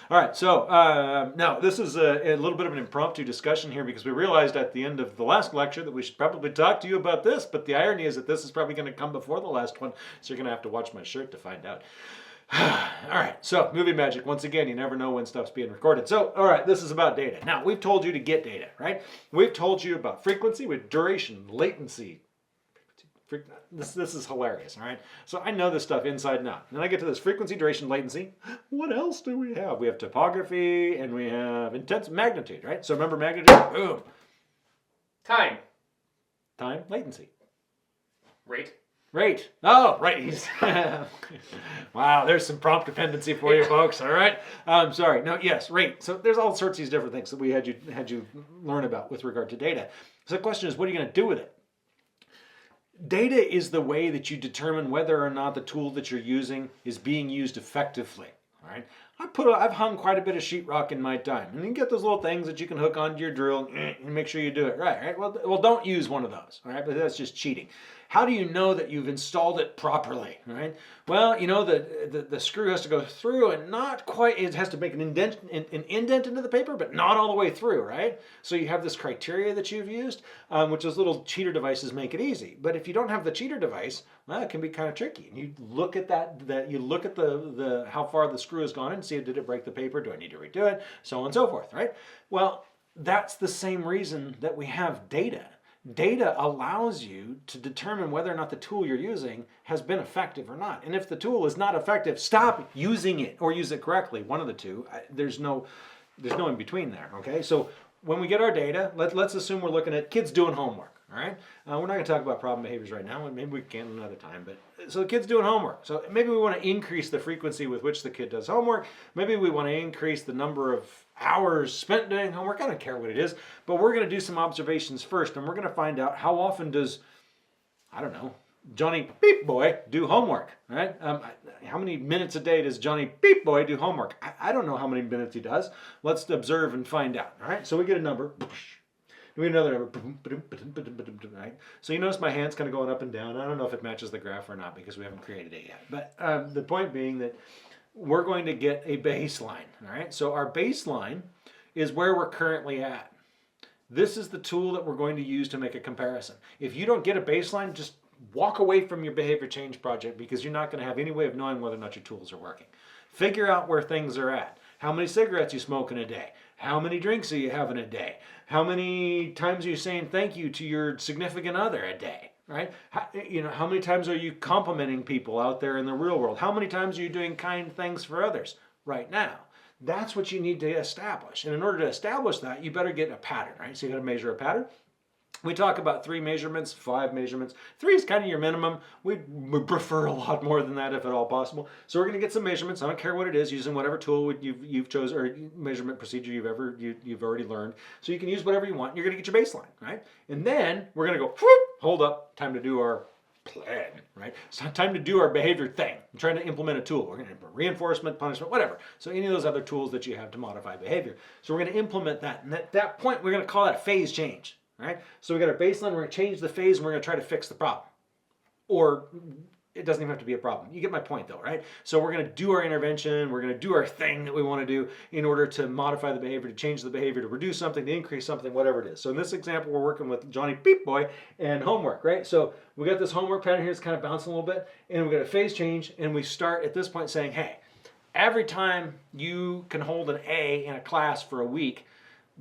All right, so now this is a little bit of an impromptu discussion here because we realized at the end of the last lecture that we should probably talk to you about this, but the irony is that this is probably going to come before the last one, so you're going to have to watch my shirt to find out. All right, so movie magic. Once again, you never know when stuff's being recorded. So, all right, this is about data. Now, we've told you to get data, right? We've told you about frequency with duration, latency. This is hilarious, all right? So I know this stuff inside and out. Then I get to this frequency, duration, latency. What else do we have? We have topography and we have intense magnitude, right? So remember magnitude? Boom. Time. Time, latency. Rate. Rate. Oh, right. Wow, there's some prompt dependency for you folks, all right? Sorry. No, yes, rate. So there's all sorts of these different things that we had you learn about with regard to data. So the question is, what are you going to do with it? Data is the way that you determine whether or not the tool that you're using is being used effectively. All right. I've hung quite a bit of sheetrock in my time, and you get those little things that you can hook onto your drill and make sure you do it right. Right. Well, don't use one of those. All right, but that's just cheating. How do you know that you've installed it properly? Right. Well, you know the screw has to go through and not quite. It has to make an indent into the paper, but not all the way through. Right. So you have this criteria that you've used, which those little cheater devices make it easy. But if you don't have the cheater device, well, it can be kind of tricky. And you look at you look at the how far the screw has gone and see, did it break the paper? Do I need to redo it? So on and so forth, right? Well, that's the same reason that we have data. Data allows you to determine whether or not the tool you're using has been effective or not. And if the tool is not effective, stop using it or use it correctly. One of the two. There's no in between there, okay? So when we get our data, let's assume we're looking at kids doing homework. All right, we're not going to talk about problem behaviors right now. Maybe we can another time. But so the kid's doing homework. So maybe we want to increase the frequency with which the kid does homework. Maybe we want to increase the number of hours spent doing homework. I don't care what it is. But we're going to do some observations first, and we're going to find out how often does, I don't know, Johnny Beep Boy do homework. All right, how many minutes a day does Johnny Beep Boy do homework? I don't know how many minutes he does. Let's observe and find out. All right, so we get a number. We get another number. Right? So you notice my hand's kind of going up and down. I don't know if it matches the graph or not because we haven't created it yet. But the point being that we're going to get a baseline. All right. So our baseline is where we're currently at. This is the tool that we're going to use to make a comparison. If you don't get a baseline, just walk away from your behavior change project because you're not going to have any way of knowing whether or not your tools are working. Figure out where things are at. How many cigarettes you smoke in a day? How many drinks are you having a day? How many times are you saying thank you to your significant other a day? Right? How many times are you complimenting people out there in the real world? How many times are you doing kind things for others right now? That's what you need to establish. And in order to establish that, you better get a pattern, right? So you got to measure a pattern. We talk about 3 measurements, 5 measurements. 3 is kind of your minimum. We prefer a lot more than that if at all possible. So we're going to get some measurements. I don't care what it is, using whatever tool you've chosen or measurement procedure you've already learned. So you can use whatever you want. You're going to get your baseline, right? And then we're going to go, whoop, hold up, time to do our plan, right? It's time to do our behavior thing. I'm trying to implement a tool. We're going to implement reinforcement, punishment, whatever. So any of those other tools that you have to modify behavior. So we're going to implement that. And at that point, we're going to call that a phase change. Right? So we got our baseline, we're going to change the phase, and we're going to try to fix the problem. Or it doesn't even have to be a problem. You get my point though, right? So we're going to do our intervention, we're going to do our thing that we want to do in order to modify the behavior, to change the behavior, to reduce something, to increase something, whatever it is. So in this example, we're working with Johnny Beep Boy and homework, right? So we got this homework pattern here, it's kind of bouncing a little bit, and we got a phase change, and we start at this point saying, hey, every time you can hold an A in a class for a week,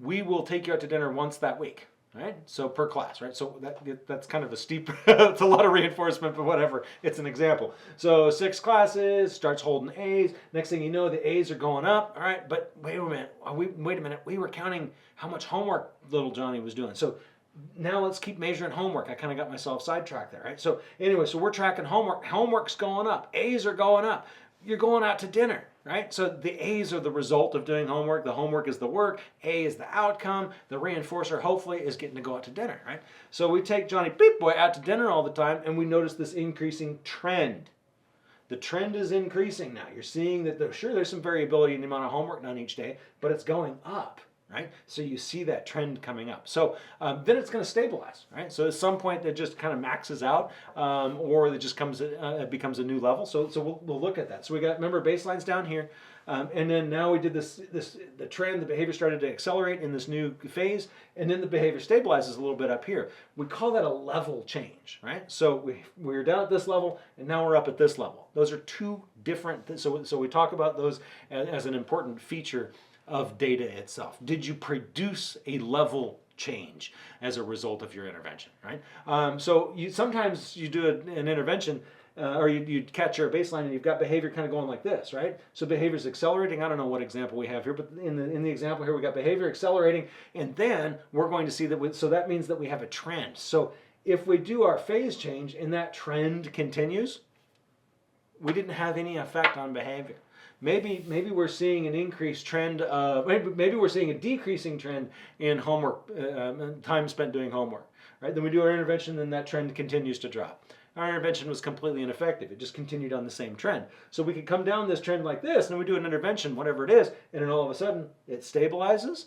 we will take you out to dinner once that week. Right? So per class, right? So that's kind of a steep, it's a lot of reinforcement, but whatever. It's an example. So 6 classes, starts holding A's. Next thing you know, the A's are going up. All right, but wait a minute. We were counting how much homework little Johnny was doing. So now let's keep measuring homework. I kind of got myself sidetracked there, right? So anyway, so we're tracking homework. Homework's going up. A's are going up. You're going out to dinner. Right? So the A's are the result of doing homework. The homework is the work. A is the outcome. The reinforcer, hopefully, is getting to go out to dinner, right? So we take Johnny Beep Boy out to dinner all the time, and we notice this increasing trend. The trend is increasing now. You're seeing that, there's some variability in the amount of homework done each day, but it's going up, right? So you see that trend coming up. So then it's going to stabilize, right? So at some point, it just kind of maxes out, or it just becomes a new level. So we'll look at that. So we got, remember, baseline's down here. And then now we did the trend, the behavior started to accelerate in this new phase, and then the behavior stabilizes a little bit up here. We call that a level change, right? So we're down at this level, and now we're up at this level. Those are two different, so we talk about those as an important feature of data itself. Did you produce a level change as a result of your intervention, right? So sometimes you do an intervention, or you catch your baseline and you've got behavior kind of going like this, right? So behavior's accelerating. I don't know what example we have here, but in the example here we got behavior accelerating, and then we're going to see that, so that means that we have a trend. So if we do our phase change and that trend continues, we didn't have any effect on behavior. Maybe we're seeing an increased trend of, maybe we're seeing a decreasing trend in homework, time spent doing homework, right? Then we do our intervention and that trend continues to drop. Our intervention was completely ineffective. It just continued on the same trend. So we could come down this trend like this, and we do an intervention, whatever it is, and then all of a sudden it stabilizes.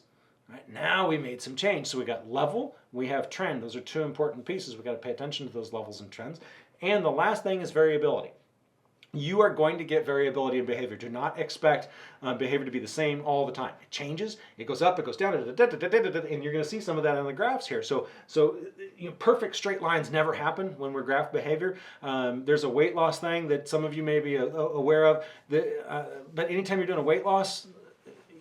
Right, now we made some change. So we got level, we have trend. Those are two important pieces. We've got to pay attention to those levels and trends. And the last thing is variability. You are going to get variability in behavior. Do not expect behavior to be the same all the time. It changes, it goes up, it goes down, and you're going to see some of that in the graphs here. So perfect straight lines never happen when we're graph behavior. There's a weight loss thing that some of you may be aware of. But anytime you're doing a weight loss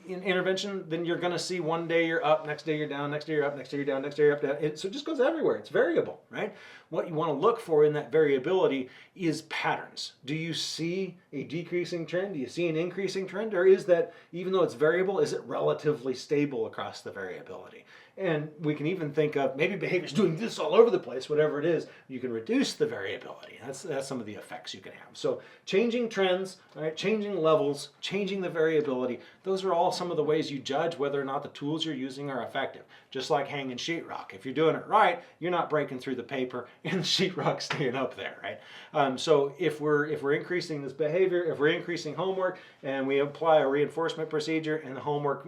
intervention, then you're going to see one day you're up, next day you're down, next day you're up, next day you're down, next day you're up, down. So it just goes everywhere. It's variable, right? What you want to look for in that variability is patterns. Do you see a decreasing trend? Do you see an increasing trend? Or is that, even though it's variable, is it relatively stable across the variability? And we can even think of maybe behavior's doing this all over the place, whatever it is, you can reduce the variability. That's some of the effects you can have. So changing trends, right, changing levels, changing the variability, those are all some of the ways you judge whether or not the tools you're using are effective. Just like hanging sheetrock. If you're doing it right, you're not breaking through the paper and the sheetrock's staying up there, right? So if we're increasing this behavior, if we're increasing homework and we apply a reinforcement procedure and the homework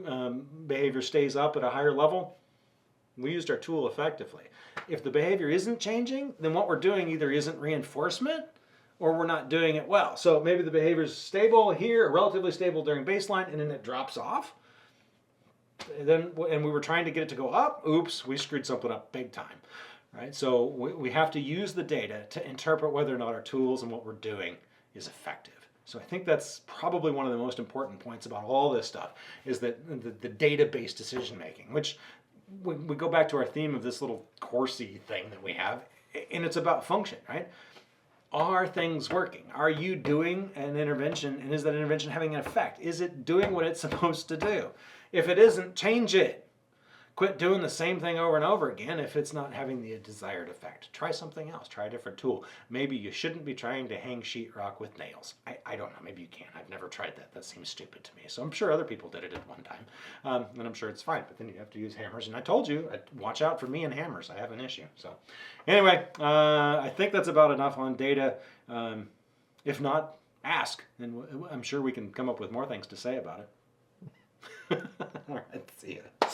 behavior stays up at a higher level, we used our tool effectively. If the behavior isn't changing, then what we're doing either isn't reinforcement or we're not doing it well. So maybe the behavior is stable here, relatively stable during baseline, and then it drops off. And we were trying to get it to go up. Oops, we screwed something up big time. Right? So we have to use the data to interpret whether or not our tools and what we're doing is effective. So I think that's probably one of the most important points about all this stuff is that the data-based decision making, which we go back to our theme of this little coursey thing that we have, and it's about function, right? Are things working? Are you doing an intervention, and is that intervention having an effect? Is it doing what it's supposed to do? If it isn't, change it. Quit doing the same thing over and over again if it's not having the desired effect. Try something else. Try a different tool. Maybe you shouldn't be trying to hang sheetrock with nails. I don't know. Maybe you can. I've never tried that. That seems stupid to me. So I'm sure other people did it at one time. And I'm sure it's fine. But then you have to use hammers. And I told you, watch out for me and hammers. I have an issue. So anyway, I think that's about enough on data. If not, ask. And I'm sure we can come up with more things to say about it. All right. See ya.